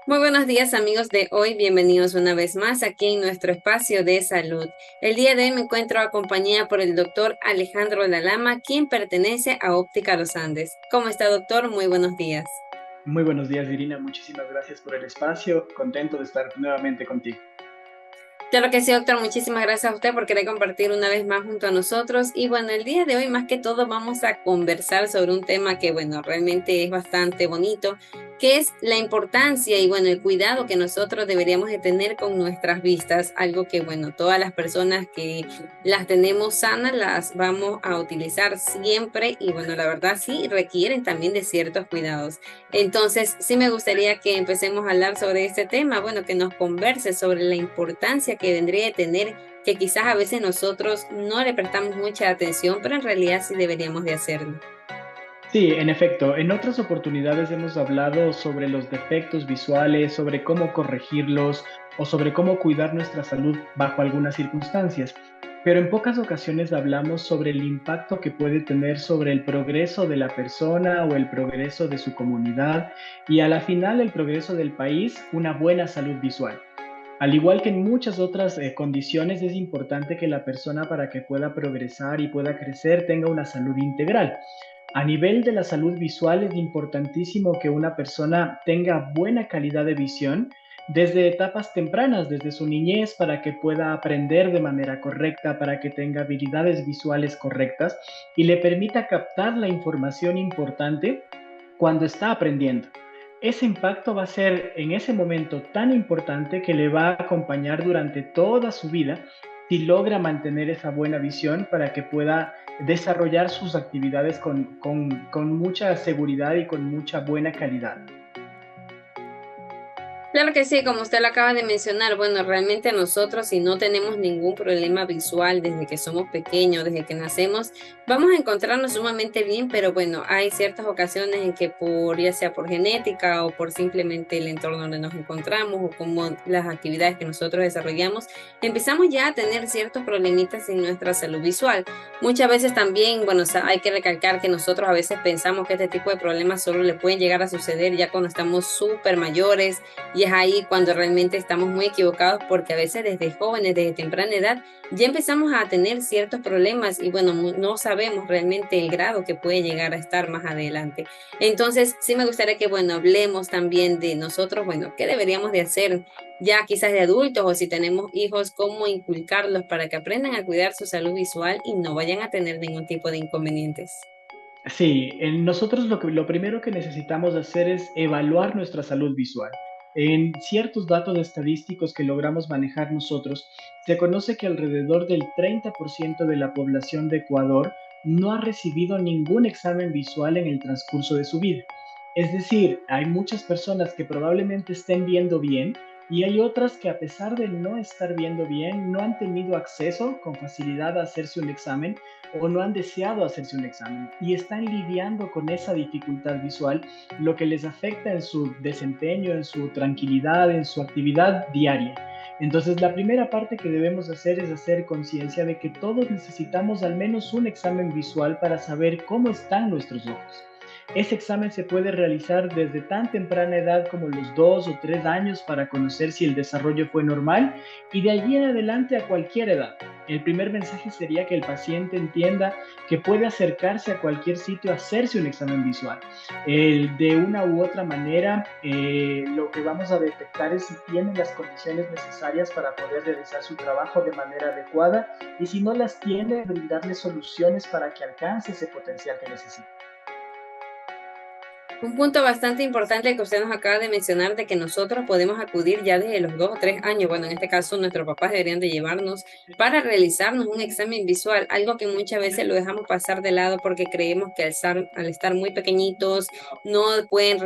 Muy buenos días amigos de hoy, bienvenidos una vez más aquí en nuestro espacio de salud. El día de hoy me encuentro acompañada por el doctor Alejandro Lalama, quien pertenece a Óptica Los Andes. ¿Cómo está doctor? Muy buenos días. Muy buenos días, Irina. Muchísimas gracias por el espacio. Contento de estar nuevamente contigo. Claro que sí, doctor. Muchísimas gracias a usted por querer compartir una vez más junto a nosotros. Y bueno, el día de hoy más que todo vamos a conversar sobre un tema que, bueno, realmente es bastante bonito, que es la importancia y, bueno, el cuidado que nosotros deberíamos de tener con nuestras vistas. Algo que, bueno, todas las personas que las tenemos sanas las vamos a utilizar siempre y, bueno, la verdad sí requieren también de ciertos cuidados. Entonces, sí me gustaría que empecemos a hablar sobre este tema, bueno, que nos converse sobre la importancia que vendría de tener, que quizás a veces nosotros no le prestamos mucha atención, pero en realidad sí deberíamos de hacerlo. Sí, en efecto, en otras oportunidades hemos hablado sobre los defectos visuales, sobre cómo corregirlos o sobre cómo cuidar nuestra salud bajo algunas circunstancias. Pero en pocas ocasiones hablamos sobre el impacto que puede tener sobre el progreso de la persona o el progreso de su comunidad y a la final el progreso del país, una buena salud visual. Al igual que en muchas otras condiciones, es importante que la persona para que pueda progresar y pueda crecer tenga una salud integral. A nivel de la salud visual es importantísimo que una persona tenga buena calidad de visión desde etapas tempranas, desde su niñez, para que pueda aprender de manera correcta, para que tenga habilidades visuales correctas y le permita captar la información importante cuando está aprendiendo. Ese impacto va a ser en ese momento tan importante que le va a acompañar durante toda su vida si logra mantener esa buena visión para que pueda desarrollar sus actividades con mucha seguridad y con mucha buena calidad. Claro que sí, como usted lo acaba de mencionar, bueno, realmente nosotros si no tenemos ningún problema visual desde que somos pequeños, desde que nacemos, vamos a encontrarnos sumamente bien, pero bueno, hay ciertas ocasiones en que por, ya sea por genética o por simplemente el entorno donde nos encontramos o como las actividades que nosotros desarrollamos, empezamos ya a tener ciertos problemitas en nuestra salud visual. Muchas veces también, bueno, hay que recalcar que nosotros a veces pensamos que este tipo de problemas solo le pueden llegar a suceder ya cuando estamos súper mayores y es ahí cuando realmente estamos muy equivocados porque a veces desde jóvenes, desde temprana edad, ya empezamos a tener ciertos problemas y bueno, no sabemos realmente el grado que puede llegar a estar más adelante. Entonces, sí me gustaría que, bueno, hablemos también de nosotros, bueno, qué deberíamos de hacer ya quizás de adultos o si tenemos hijos, cómo inculcarlos para que aprendan a cuidar su salud visual y no vayan a tener ningún tipo de inconvenientes. Sí, nosotros lo primero que necesitamos hacer es evaluar nuestra salud visual. En ciertos datos estadísticos que logramos manejar nosotros, se conoce que alrededor del 30% de la población de Ecuador no ha recibido ningún examen visual en el transcurso de su vida. Es decir, hay muchas personas que probablemente estén viendo bien y hay otras que a pesar de no estar viendo bien, no han tenido acceso con facilidad a hacerse un examen o no han deseado hacerse un examen y están lidiando con esa dificultad visual, lo que les afecta en su desempeño, en su tranquilidad, en su actividad diaria. Entonces, la primera parte que debemos hacer es hacer conciencia de que todos necesitamos al menos un examen visual para saber cómo están nuestros ojos. Ese examen se puede realizar desde tan temprana edad como los 2 o 3 años para conocer si el desarrollo fue normal y de allí en adelante a cualquier edad. El primer mensaje sería que el paciente entienda que puede acercarse a cualquier sitio a hacerse un examen visual. De una u otra manera, lo que vamos a detectar es si tiene las condiciones necesarias para poder realizar su trabajo de manera adecuada y si no las tiene, brindarle soluciones para que alcance ese potencial que necesita. Un punto bastante importante que usted nos acaba de mencionar de que nosotros podemos acudir ya desde los 2 o 3 años, bueno, en este caso nuestros papás deberían de llevarnos para realizarnos un examen visual, algo que muchas veces lo dejamos pasar de lado porque creemos que al estar muy pequeñitos no pueden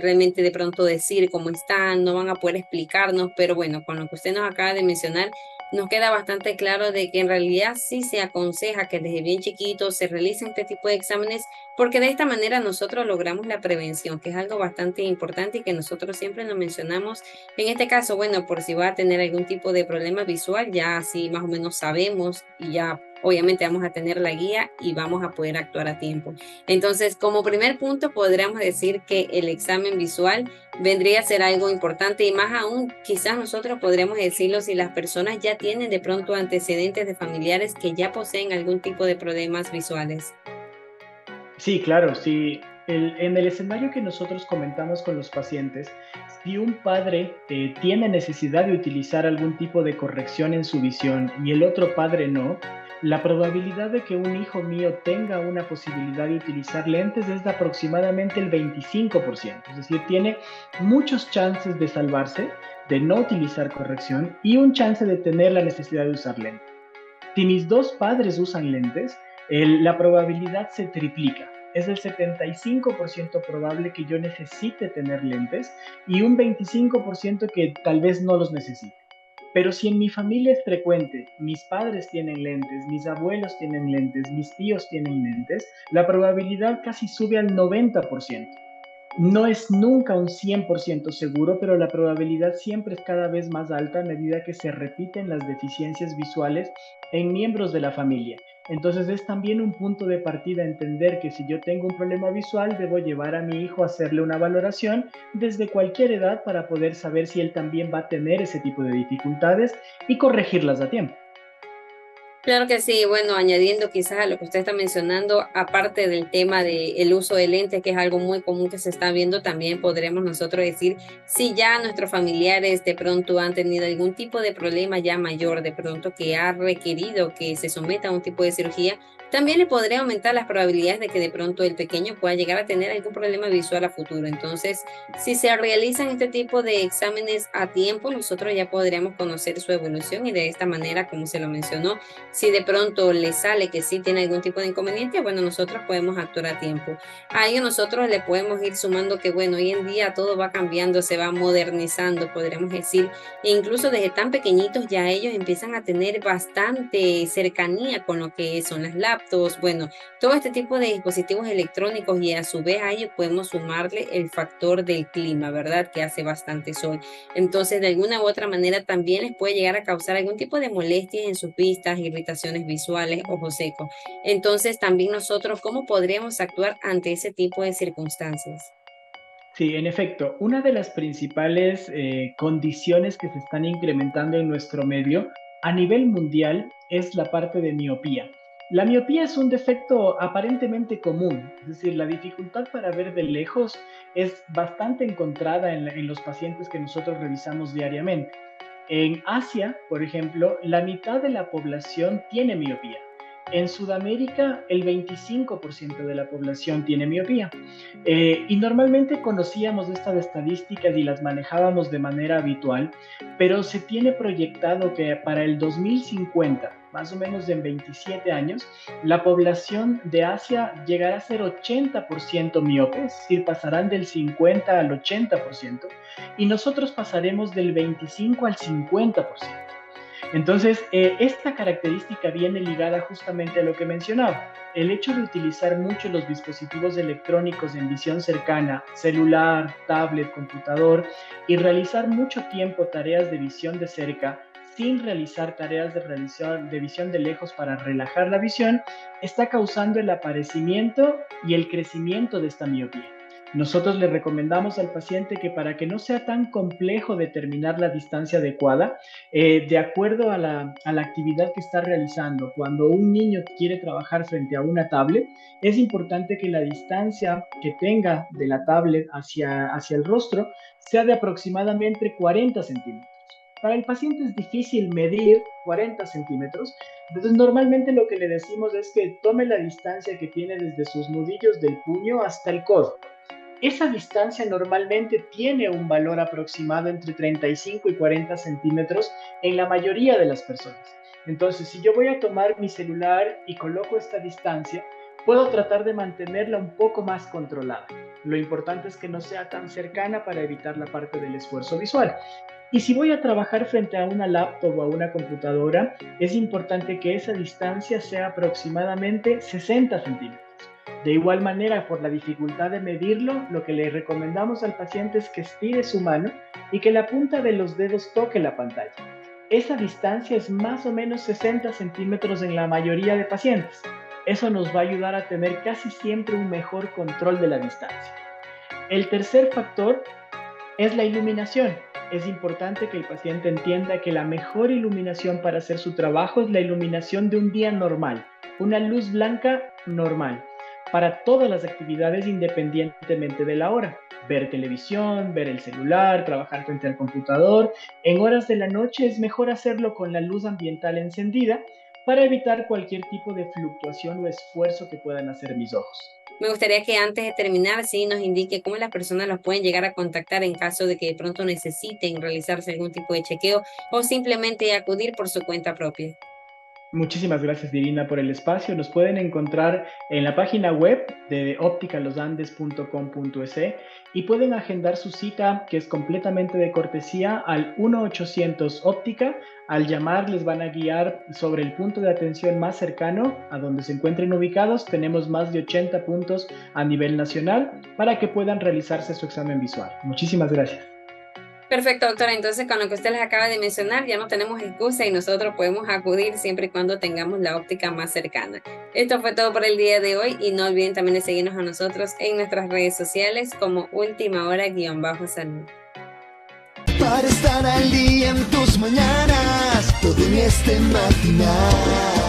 realmente de pronto decir cómo están, no van a poder explicarnos, pero bueno, con lo que usted nos acaba de mencionar, nos queda bastante claro de que en realidad sí se aconseja que desde bien chiquitos se realicen este tipo de exámenes porque de esta manera nosotros logramos la prevención, que es algo bastante importante y que nosotros siempre nos mencionamos. En este caso, bueno, por si va a tener algún tipo de problema visual, ya así más o menos sabemos y ya obviamente vamos a tener la guía y vamos a poder actuar a tiempo. Entonces, como primer punto, podríamos decir que el examen visual vendría a ser algo importante y más aún, quizás nosotros podríamos decirlo si las personas ya tienen de pronto antecedentes de familiares que ya poseen algún tipo de problemas visuales. Sí, claro, sí. En el escenario que nosotros comentamos con los pacientes, si un padre tiene necesidad de utilizar algún tipo de corrección en su visión y el otro padre no, la probabilidad de que un hijo mío tenga una posibilidad de utilizar lentes es de aproximadamente el 25%. Es decir, tiene muchos chances de salvarse, de no utilizar corrección y un chance de tener la necesidad de usar lentes. Si mis dos padres usan lentes, la probabilidad se triplica. Es del 75% probable que yo necesite tener lentes y un 25% que tal vez no los necesite. Pero si en mi familia es frecuente, mis padres tienen lentes, mis abuelos tienen lentes, mis tíos tienen lentes, la probabilidad casi sube al 90%. No es nunca un 100% seguro, pero la probabilidad siempre es cada vez más alta a medida que se repiten las deficiencias visuales en miembros de la familia. Entonces es también un punto de partida entender que si yo tengo un problema visual, debo llevar a mi hijo a hacerle una valoración desde cualquier edad para poder saber si él también va a tener ese tipo de dificultades y corregirlas a tiempo. Claro que sí, bueno, añadiendo quizás a lo que usted está mencionando, aparte del tema del uso de lentes, que es algo muy común que se está viendo, también podremos nosotros decir si ya nuestros familiares de pronto han tenido algún tipo de problema ya mayor, de pronto que ha requerido que se someta a un tipo de cirugía, también le podría aumentar las probabilidades de que de pronto el pequeño pueda llegar a tener algún problema visual a futuro. Entonces, si se realizan este tipo de exámenes a tiempo, nosotros ya podríamos conocer su evolución y de esta manera, como se lo mencionó, si de pronto le sale que sí tiene algún tipo de inconveniente, bueno, nosotros podemos actuar a tiempo. A ello nosotros le podemos ir sumando que, bueno, hoy en día todo va cambiando, se va modernizando, podríamos decir, e incluso desde tan pequeñitos ya ellos empiezan a tener bastante cercanía con lo que son las laptops, bueno, todo este tipo de dispositivos electrónicos y a su vez a ello podemos sumarle el factor del clima, ¿verdad? Que hace bastante sol. Entonces, de alguna u otra manera también les puede llegar a causar algún tipo de molestias en sus vistas, irritaciones visuales, ojo seco. Entonces, también nosotros, ¿cómo podríamos actuar ante ese tipo de circunstancias? Sí, en efecto, una de las principales condiciones que se están incrementando en nuestro medio a nivel mundial es la parte de miopía. La miopía es un defecto aparentemente común, es decir, la dificultad para ver de lejos es bastante encontrada en los pacientes que nosotros revisamos diariamente. En Asia, por ejemplo, la mitad de la población tiene miopía. En Sudamérica, el 25% de la población tiene miopía. Y normalmente conocíamos estas estadísticas y las manejábamos de manera habitual, pero se tiene proyectado que para el 2050, más o menos en 27 años, la población de Asia llegará a ser 80% miope, es decir, pasarán del 50 al 80%, y nosotros pasaremos del 25 al 50%. Entonces, esta característica viene ligada justamente a lo que mencionaba. El hecho de utilizar mucho los dispositivos electrónicos en visión cercana, celular, tablet, computador, y realizar mucho tiempo tareas de visión de cerca, sin realizar tareas de visión de lejos para relajar la visión, está causando el aparecimiento y el crecimiento de esta miopía. Nosotros le recomendamos al paciente que para que no sea tan complejo determinar la distancia adecuada, de acuerdo a la actividad que está realizando, cuando un niño quiere trabajar frente a una tablet, es importante que la distancia que tenga de la tablet hacia el rostro sea de aproximadamente 40 centímetros. Para el paciente es difícil medir 40 centímetros, entonces normalmente lo que le decimos es que tome la distancia que tiene desde sus nudillos del puño hasta el codo. Esa distancia normalmente tiene un valor aproximado entre 35 y 40 centímetros en la mayoría de las personas. Entonces, si yo voy a tomar mi celular y coloco esta distancia, puedo tratar de mantenerla un poco más controlada. Lo importante es que no sea tan cercana para evitar la parte del esfuerzo visual. Y si voy a trabajar frente a una laptop o a una computadora, es importante que esa distancia sea aproximadamente 60 centímetros. De igual manera, por la dificultad de medirlo, lo que le recomendamos al paciente es que estire su mano y que la punta de los dedos toque la pantalla. esa distancia es más o menos 60 centímetros en la mayoría de pacientes. Eso nos va a ayudar a tener casi siempre un mejor control de la distancia. El tercer factor es la iluminación. Es importante que el paciente entienda que la mejor iluminación para hacer su trabajo es la iluminación de un día normal, una luz blanca normal, para todas las actividades independientemente de la hora. Ver televisión, ver el celular, trabajar frente al computador. En horas de la noche es mejor hacerlo con la luz ambiental encendida para evitar cualquier tipo de fluctuación o esfuerzo que puedan hacer mis ojos. Me gustaría que antes de terminar, sí nos indique cómo las personas los pueden llegar a contactar en caso de que de pronto necesiten realizarse algún tipo de chequeo o simplemente acudir por su cuenta propia. Muchísimas gracias, Divina, por el espacio. Nos pueden encontrar en la página web de opticalosandes.com.es y pueden agendar su cita, que es completamente de cortesía, al 1-800 Óptica. Al llamar les van a guiar sobre el punto de atención más cercano a donde se encuentren ubicados. Tenemos más de 80 puntos a nivel nacional para que puedan realizarse su examen visual. Muchísimas gracias. Perfecto, doctora. Entonces, con lo que usted les acaba de mencionar, ya no tenemos excusa y nosotros podemos acudir siempre y cuando tengamos la óptica más cercana. Esto fue todo por el día de hoy y no olviden también de seguirnos a nosotros en nuestras redes sociales como Última Hora-Salud. Para estar al día en tus mañanas, todo en este matinal.